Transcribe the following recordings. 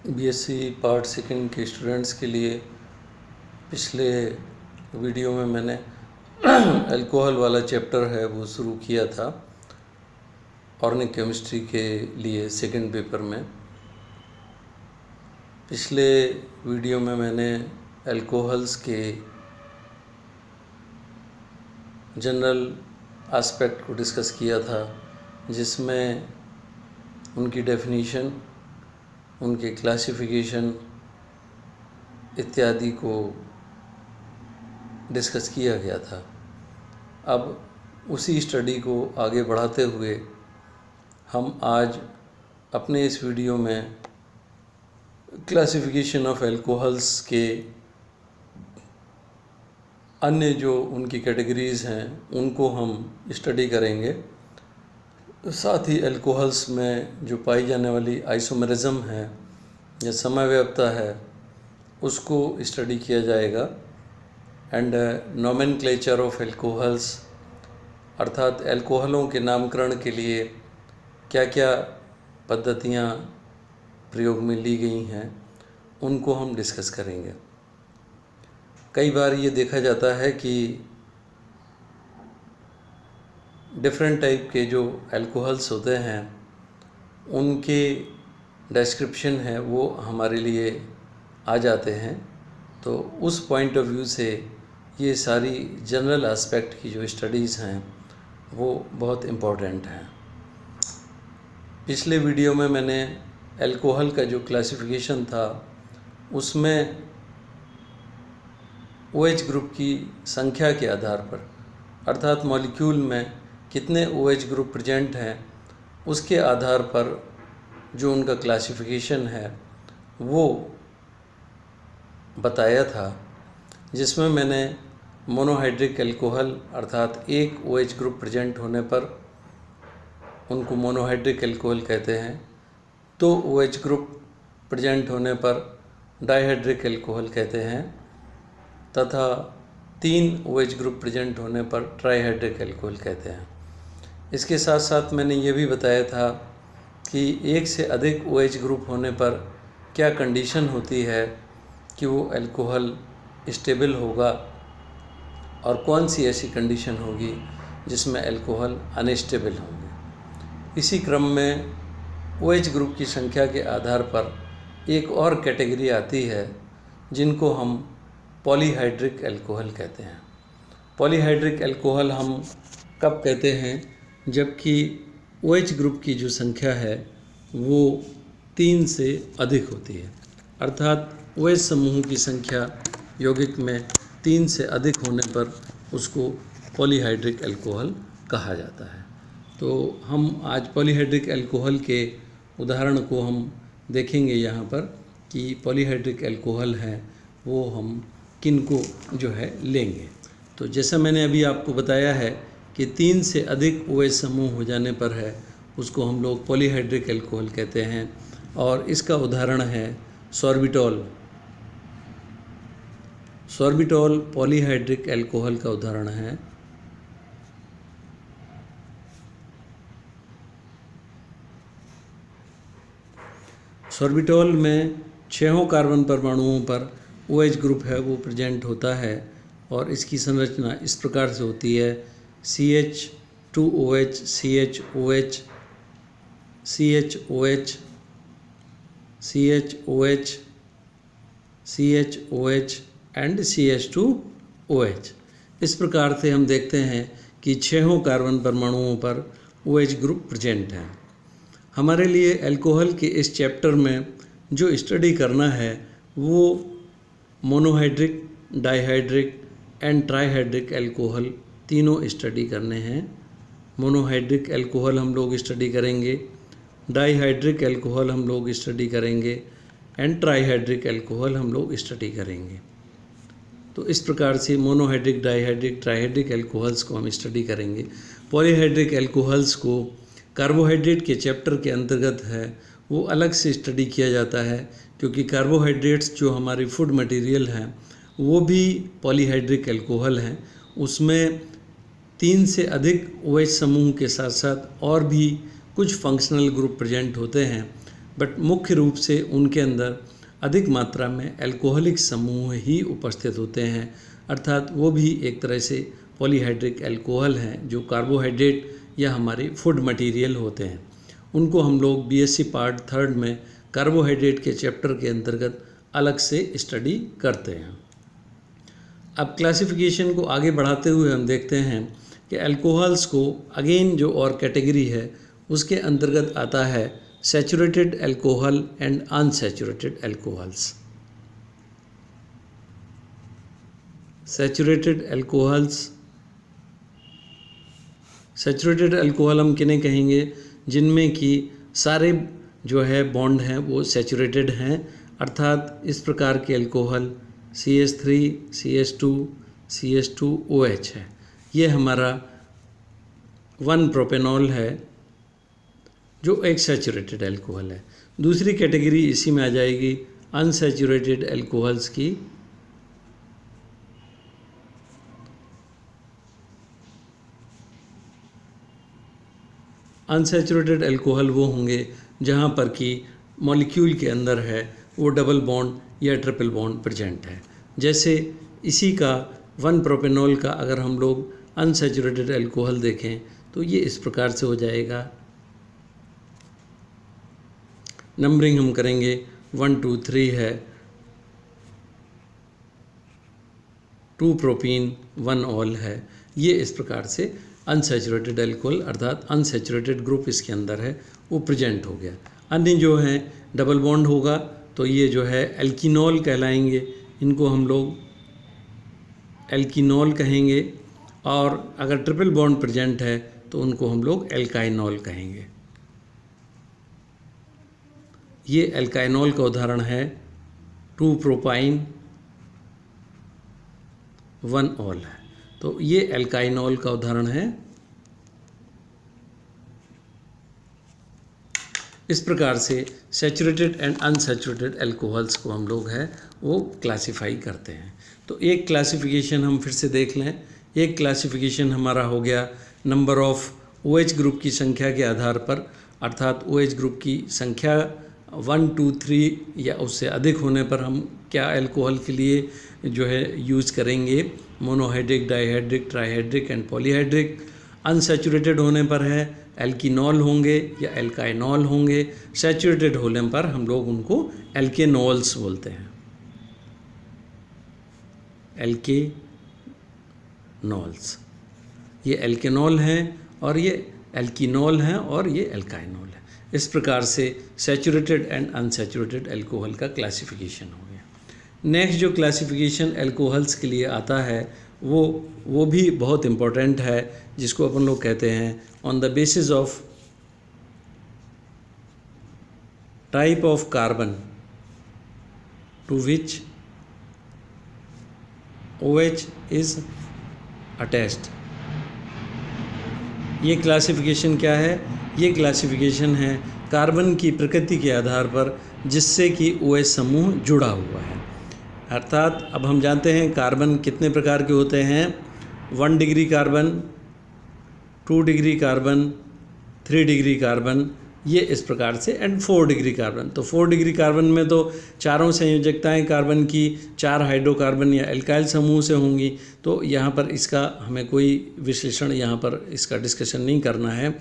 BSc part second के students के लिए पिछले वीडियो में मैंने अल्कोहल वाला चैप्टर है वो शुरू किया था ऑर्गेनिक केमिस्ट्री के लिए सेकंड पेपर में। पिछले वीडियो में मैंने अल्कोहल्स के जनरल एस्पेक्ट को डिस्कस किया था, जिसमें उनकी डेफिनीशन, उनके क्लासिफिकेशन इत्यादि को डिस्कस किया गया था। अब उसी स्टडी को आगे बढ़ाते हुए हम आज अपने इस वीडियो में क्लासिफिकेशन ऑफ अल्कोहल्स के अन्य जो उनकी कैटेगरीज़ हैं उनको हम स्टडी करेंगे। साथ ही अल्कोहल्स में जो पाई जाने वाली आइसोमेरिज्म है या समव्यवता है उसको स्टडी किया जाएगा। एंड नोमेनक्लेचर ऑफ अल्कोहल्स, अर्थात अल्कोहलों के नामकरण के लिए क्या क्या पद्धतियाँ प्रयोग में ली गई हैं उनको हम डिस्कस करेंगे। कई बार ये देखा जाता है कि डिफरेंट टाइप के जो अल्कोहल्स होते हैं उनके डिस्क्रिप्शन है वो हमारे लिए आ जाते हैं, तो उस पॉइंट ऑफ व्यू से ये सारी जनरल एस्पेक्ट की जो स्टडीज़ हैं वो बहुत इम्पोर्टेंट हैं। पिछले वीडियो में मैंने अल्कोहल का जो क्लासिफिकेशन था उसमें OH ग्रुप की संख्या के आधार पर, अर्थात मॉलिक्यूल में कितने OH ग्रुप प्रेजेंट हैं उसके आधार पर जो उनका क्लासिफिकेशन है वो बताया था, जिसमें मैंने मोनोहाइड्रिक अल्कोहल अर्थात एक OH ग्रुप प्रेजेंट होने पर उनको मोनोहाइड्रिक अल्कोहल कहते हैं, 2 OH ग्रुप प्रेजेंट होने पर डाइहाइड्रिक अल्कोहल कहते हैं तथा 3 OH ग्रुप प्रेजेंट होने पर ट्राइहाइड्रिक अल्कोहल कहते हैं। इसके साथ साथ मैंने ये भी बताया था कि एक से अधिक OH ग्रुप होने पर क्या कंडीशन होती है कि वो अल्कोहल स्टेबल होगा और कौन सी ऐसी कंडीशन होगी जिसमें अल्कोहल अनस्टेबल होंगे। इसी क्रम में OH ग्रुप की संख्या के आधार पर एक और कैटेगरी आती है जिनको हम पॉलीहाइड्रिक अल्कोहल कहते हैं। पॉलीहाइड्रिक अल्कोहल हम कब कहते हैं जबकि OH ग्रुप की जो संख्या है वो 3 से अधिक होती है, अर्थात OH समूह की संख्या यौगिक में 3 से अधिक होने पर उसको पॉलीहाइड्रिक अल्कोहल कहा जाता है। तो हम आज पॉलीहाइड्रिक अल्कोहल के उदाहरण को हम देखेंगे यहाँ पर कि पॉलीहाइड्रिक अल्कोहल है वो हम किन को जो है लेंगे। तो जैसा मैंने अभी आपको बताया है कि 3 से अधिक OH समूह हो जाने पर है उसको हम लोग पॉलीहाइड्रिक अल्कोहल कहते हैं, और इसका उदाहरण है सॉर्बिटॉल। सॉर्बिटॉल पॉलीहाइड्रिक अल्कोहल का उदाहरण है। सॉर्बिटॉल में 6 कार्बन परमाणुओं पर OH ग्रुप है वो प्रेजेंट होता है और इसकी संरचना इस प्रकार से होती है: CH2OH, CHOH, CHOH, CHOH, CHOH and CH2OH। इस प्रकार से हम देखते हैं कि 6 कार्बन परमाणुओं पर OH ग्रुप प्रेजेंट है। हमारे लिए अल्कोहल के इस चैप्टर में जो स्टडी करना है वो monohydric, dihydric and trihydric alcohol तीनों स्टडी करने हैं। मोनोहाइड्रिक अल्कोहल हम लोग स्टडी करेंगे, डाइहाइड्रिक अल्कोहल हम लोग स्टडी करेंगे एंड ट्राइहाइड्रिक अल्कोहल हम लोग स्टडी करेंगे। तो इस प्रकार से मोनोहाइड्रिक, डाइहाइड्रिक, ट्राइहाइड्रिक अल्कोहल्स को हम स्टडी करेंगे। पॉलीहाइड्रिक अल्कोहल्स को कार्बोहाइड्रेट के चैप्टर के अंतर्गत है वो अलग से स्टडी किया जाता है, क्योंकि कार्बोहाइड्रेट्स जो हमारी फूड मटेरियल हैं वो भी पॉलीहाइड्रिक अल्कोहल हैं। उसमें 3 से अधिक OH समूह के साथ साथ और भी कुछ फंक्शनल ग्रुप प्रेजेंट होते हैं, बट मुख्य रूप से उनके अंदर अधिक मात्रा में अल्कोहलिक समूह ही उपस्थित होते हैं, अर्थात वो भी एक तरह से पॉलीहाइड्रिक अल्कोहल हैं जो कार्बोहाइड्रेट या हमारे फूड मटेरियल होते हैं। उनको हम लोग बीएससी पार्ट 3 में कार्बोहाइड्रेट के चैप्टर के अंतर्गत अलग से स्टडी करते हैं। अब क्लासिफिकेशन को आगे बढ़ाते हुए हम देखते हैं कि अल्कोहल्स को अगेन जो और कैटेगरी है उसके अंतर्गत आता है saturated alcohol and unsaturated alcohols. Saturated alcohol हम किन्हें कहेंगे? जिनमें कि सारे जो है बॉन्ड हैं वो सैचुरेटेड हैं, अर्थात इस प्रकार के अल्कोहल CH3, CH2, CH2OH है। ये हमारा 1-प्रोपेनॉल है जो एक सैचुरेटेड अल्कोहल है। दूसरी कैटेगरी इसी में आ जाएगी अनसैचुरेटेड अल्कोहल्स की। अनसैचुरेटेड अल्कोहल वो होंगे जहाँ पर कि मॉलिक्यूल के अंदर है वो डबल बॉन्ड या ट्रिपल बॉन्ड प्रेजेंट है। जैसे इसी का 1-प्रोपेनॉल का अगर हम लोग अनसैचुरेटेड अल्कोहल देखें तो ये इस प्रकार से हो जाएगा। नंबरिंग हम करेंगे 1 2 3 है, 2-प्रोपीन 1-ऑल है। ये इस प्रकार से अनसैचुरेटेड अल्कोहल अर्थात अनसैचुरेटेड ग्रुप इसके अंदर है वो प्रेजेंट हो गया। अन्य जो हैं डबल बॉन्ड होगा तो ये जो है एल्कीनॉल कहलाएंगे, इनको हम लोग एल्कीनॉल कहेंगे, और अगर ट्रिपल बॉन्ड प्रेजेंट है तो उनको हम लोग एल्काइनॉल कहेंगे। ये एल्काइनॉल का उदाहरण है 2-प्रोपाइन 1-ऑल है, तो ये एल्काइनॉल का उदाहरण है। इस प्रकार से सैचुरेटेड एंड अनसैचुरेटेड अल्कोहल्स को हम लोग है वो क्लासिफाई करते हैं। तो एक क्लासिफिकेशन हम फिर से देख लें। एक क्लासिफिकेशन हमारा हो गया नंबर ऑफ OH ग्रुप की संख्या के आधार पर, अर्थात OH ग्रुप की संख्या 1 2 3 या उससे अधिक होने पर हम क्या अल्कोहल के लिए जो है यूज़ करेंगे, monohydric, dihydric, trihydric and polyhydric. Unsaturated होने पर है एल्कीनॉल होंगे या एल्काइनॉल होंगे। सैचुरेटेड होने पर हम लोग उनको एल्केनॉल्स बोलते हैं, एल्केनॉल्स। ये एल्केनॉल हैं और ये एल्कीनॉल हैं और ये एल्काइनॉल है। इस प्रकार से सैचुरेटेड एंड अनसैचुरेटेड अल्कोहल का क्लासिफिकेशन हो गया। नेक्स्ट जो क्लासिफिकेशन अल्कोहल्स के लिए आता है वो भी बहुत इम्पोर्टेंट है, जिसको अपन लोग कहते हैं on the basis of type of carbon to which OH is attached. ये क्लासिफिकेशन क्या है? ये क्लासिफिकेशन है कार्बन की प्रकृति के आधार पर जिससे कि OH समूह जुड़ा हुआ है। अर्थात अब हम जानते हैं कार्बन कितने प्रकार के होते हैं। 1 degree carbon, 2 degree carbon, 3 degree carbon, ये इस प्रकार से, एंड 4 डिग्री कार्बन। तो 4 डिग्री कार्बन में तो चारों संयोजकताएं कार्बन की 4 हाइड्रोकार्बन या एल्काइल समूह से होंगी। तो यहाँ पर इसका हमें कोई विश्लेषण, यहाँ पर इसका डिस्कशन नहीं करना है।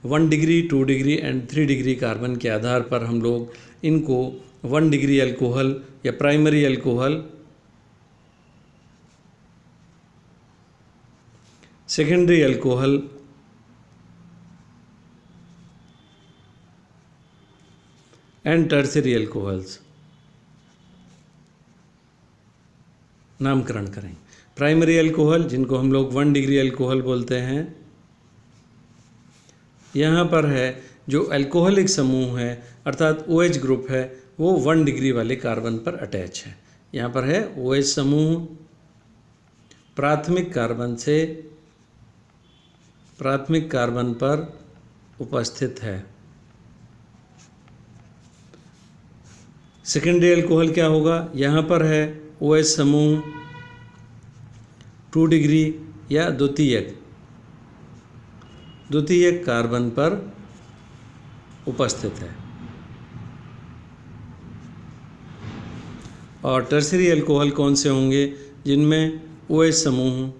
1 degree, 2 degree and 3 degree carbon के आधार पर हम लोग इनको 1 डिग्री अल्कोहल या primary alcohol, secondary alcohol, and tertiary alcohols नामकरण करें। प्राइमरी अल्कोहल जिनको हम लोग 1 डिग्री अल्कोहल बोलते हैं, यहाँ पर है जो अल्कोहलिक समूह है अर्थात OH ग्रुप है वो 1 डिग्री वाले कार्बन पर अटैच है। यहाँ पर है OH समूह प्राथमिक कार्बन पर उपस्थित है। सेकेंडरी अल्कोहल क्या होगा? यहाँ पर है OH समूह 2 डिग्री या द्वितीयक कार्बन पर उपस्थित है। और टर्सरी अल्कोहल कौन से होंगे? जिनमें OH समूह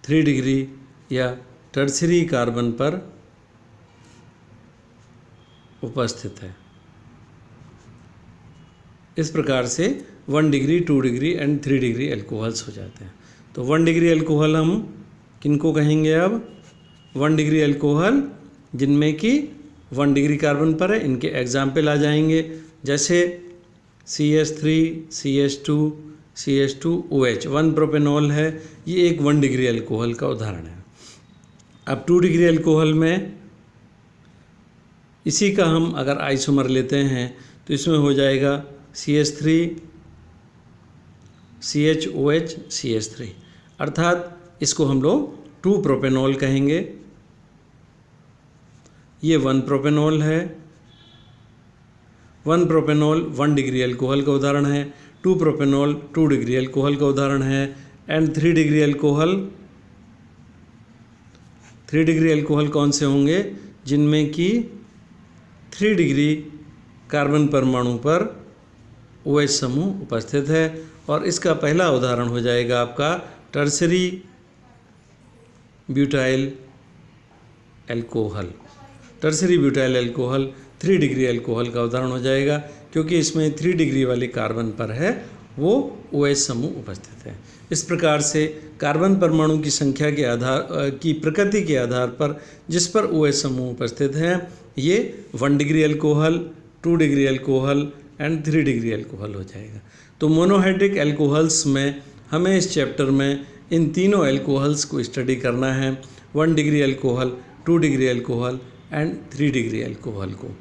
3 डिग्री या टर्सरी कार्बन पर उपस्थित है। इस प्रकार से 1 degree, 2 degree and 3 degree alcohols हो जाते हैं। तो 1 डिग्री अल्कोहल हम किनको कहेंगे? अब 1 डिग्री अल्कोहल जिनमें कि 1 डिग्री कार्बन पर है, इनके एग्जाम्पल आ जाएंगे, जैसे CH3, CH2, CH2OH। 1 प्रोपेनॉल है, ये एक 1 डिग्री अल्कोहल का उदाहरण है। अब 2 डिग्री अल्कोहल में इसी का हम अगर आइसोमर लेते हैं तो इसमें हो जाएगा CH3, CHOH, CH3, अर्थात इसको हम लोग 2 प्रोपेनॉल कहेंगे। ये 1 प्रोपेनॉल है। 1 प्रोपेनॉल 1 डिग्री अल्कोहल का उदाहरण है। 2 प्रोपेनॉल 2 डिग्री अल्कोहल का उदाहरण है। And 3 degree alcohol, 3 degree alcohol कौन से होंगे? जिनमें कि 3 डिग्री कार्बन परमाणु पर OH समूह उपस्थित है। और इसका पहला उदाहरण हो जाएगा आपका tertiary butyl alcohol. Tertiary butyl alcohol 3 degree alcohol का उदाहरण हो जाएगा, क्योंकि इसमें 3 डिग्री वाले कार्बन पर है वो OH समूह उपस्थित है। इस प्रकार से कार्बन परमाणु की संख्या के आधार की प्रकृति के आधार पर जिस पर OH समूह उपस्थित हैं, ये 1 degree alcohol, 2 degree alcohol and 3 degree alcohol हो जाएगा। तो मोनोहाइड्रिक अल्कोहल्स में हमें इस चैप्टर में इन तीनों अल्कोहल्स को स्टडी करना है, 1 degree alcohol, 2 degree alcohol and 3 degree alcohol को।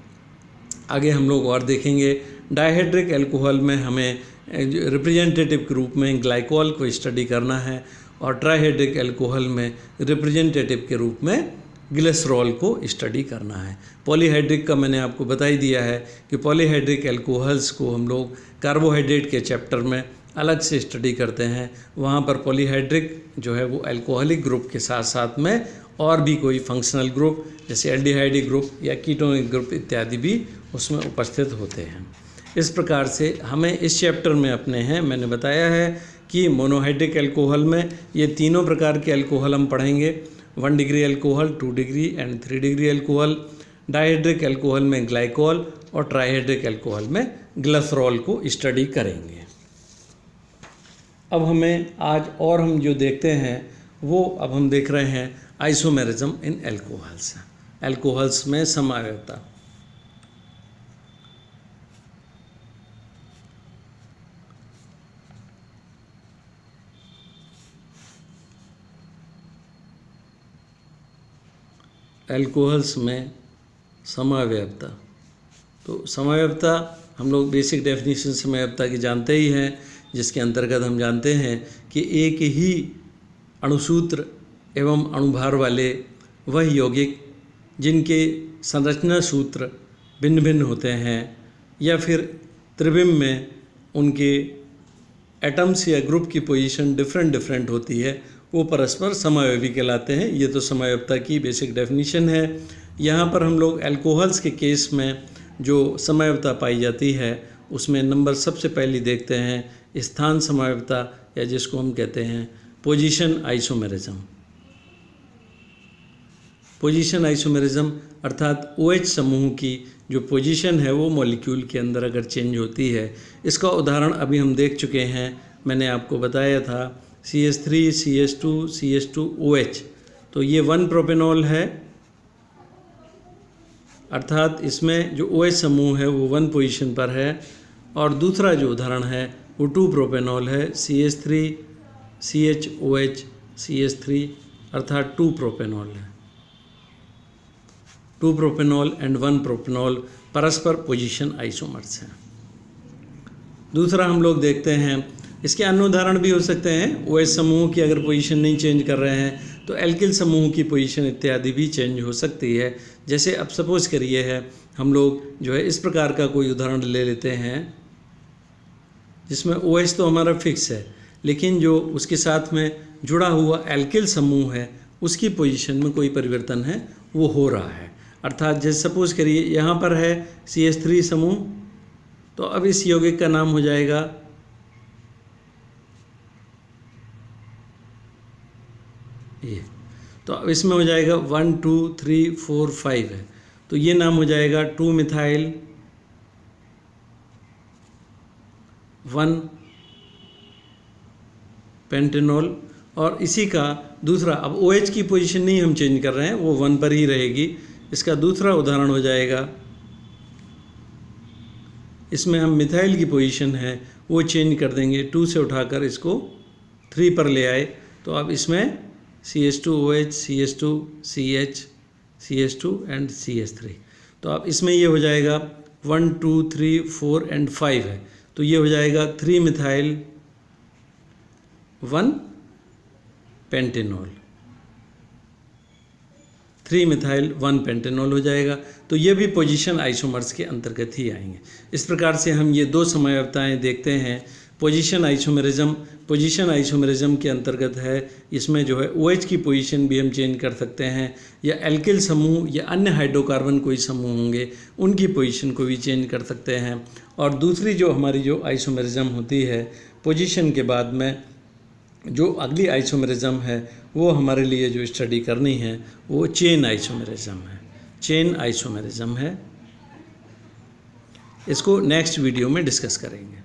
आगे हम लोग और देखेंगे। डायहाइड्रिक अल्कोहल में हमें रिप्रेजेंटेटिव के रूप में ग्लाइकोल को स्टडी करना है, और ट्राइहाइड्रिक अल्कोहल में रिप्रेजेंटेटिव के रूप में ग्लिसरॉल को स्टडी करना है। पॉलीहाइड्रिक का मैंने आपको बता ही दिया है कि पॉलीहाइड्रिक अल्कोहल्स को हम लोग कार्बोहाइड्रेट के चैप्टर में अलग से स्टडी करते हैं। वहाँ पर पॉलीहाइड्रिक जो है वो अल्कोहलिक ग्रुप के साथ साथ में और भी कोई फंक्शनल ग्रुप जैसे एल्डिहाइडिक ग्रुप या कीटोनिक ग्रुप इत्यादि भी उसमें उपस्थित होते हैं। इस प्रकार से हमें इस चैप्टर में अपने हैं, मैंने बताया है कि मोनोहाइड्रिक अल्कोहल में ये तीनों प्रकार के अल्कोहल हम पढ़ेंगे, 1 degree alcohol, 2 degree and 3 degree alcohol. Dihydric alcohol में ग्लाइकोल और ट्राइहाइड्रिक अल्कोहल में ग्लिसरॉल को स्टडी करेंगे। अब हमें आज और हम जो देखते हैं वो अब हम देख रहे हैं आइसोमेरिज्म इन अल्कोहल्स। अल्कोहल्स में समावयवता। अल्कोहल्स में समावयवता। तो समावयवता हम लोग बेसिक डेफिनेशन समावयवता की जानते ही हैं, जिसके अंतर्गत हम जानते हैं कि एक ही अणुसूत्र एवं अणुभार वाले वह यौगिक जिनके संरचना सूत्र भिन्न भिन्न होते हैं या फिर त्रिविम में उनके एटम्स या ग्रुप की पोजीशन डिफरेंट होती है, वो परस्पर समावयवी कहलाते हैं। ये तो समावयवता की बेसिक डेफिनेशन है। यहाँ पर हम लोग अल्कोहल्स के केस में जो समावयवता पाई जाती है उसमें नंबर सबसे पहले देखते हैं स्थान समावयवता, या जिसको हम कहते हैं पोजीशन आइसोमेरिज्म। पोजीशन आइसोमेरिज्म अर्थात OH समूह की जो पोजीशन है वो मॉलिक्यूल के अंदर अगर चेंज होती है। इसका उदाहरण अभी हम देख चुके हैं, मैंने आपको बताया था CH3, CH2, CH2OH। तो ये 1 प्रोपेनॉल है, अर्थात इसमें जो OH समूह है वो 1 पोजीशन पर है। और दूसरा जो उदाहरण है वो 2 प्रोपेनॉल है, CH3, CHOH, CH3, अर्थात 2 प्रोपेनॉल है। 2 प्रोपेनॉल एंड 1 प्रोपेनॉल परस्पर पोजीशन आइसोमर्स हैं। दूसरा हम लोग देखते हैं, इसके अन्य उदाहरण भी हो सकते हैं। OH समूह की अगर पोजीशन नहीं चेंज कर रहे हैं तो एल्किल समूह की पोजीशन इत्यादि भी चेंज हो सकती है। जैसे अब सपोज करिए है हम लोग जो है इस प्रकार का कोई उदाहरण ले लेते हैं जिसमें OH तो हमारा फिक्स है, लेकिन जो उसके साथ में जुड़ा हुआ एल्किल समूह है उसकी पोजीशन में कोई परिवर्तन है वो हो रहा है। अर्थात जैसे सपोज करिए यहाँ पर है CH3 समूह, तो अब इस यौगिक का नाम हो जाएगा ये, तो अब इसमें हो जाएगा 1 2 3 4 5 है, तो ये नाम हो जाएगा 2 मिथाइल 1 पेंटेनॉल। और इसी का दूसरा, अब OH की पोजीशन नहीं हम चेंज कर रहे हैं, वो 1 पर ही रहेगी। इसका दूसरा उदाहरण हो जाएगा, इसमें हम मिथाइल की पोजीशन है वो चेंज कर देंगे, 2 से उठाकर इसको 3 पर ले आए, तो अब इसमें CH2OH CH2 CH CH2 and CH3। तो अब इसमें ये हो जाएगा 1 2 3 4 एंड 5 है, तो ये हो जाएगा 3 मिथाइल 1 पेंटेनॉल, 3 मिथाइल 1 पेंटेनॉल हो जाएगा। तो ये भी पोजीशन आइसोमर्स के अंतर्गत ही आएंगे। इस प्रकार से हम ये 2 समयावताएँ देखते हैं। पोजीशन आइसोमेरिज्म के अंतर्गत है, इसमें जो है OH की पोजीशन भी हम चेंज कर सकते हैं, या एल्किल समूह या अन्य हाइड्रोकार्बन कोई समूह होंगे उनकी पोजीशन को भी चेंज कर सकते हैं। और दूसरी जो हमारी जो आइसोमेरिज्म होती है पोजीशन के बाद में, जो अगली आइसोमेरिज्म है वो हमारे लिए जो स्टडी करनी है वो चेन आइसोमेरिज्म है। इसको नेक्स्ट वीडियो में डिस्कस करेंगे।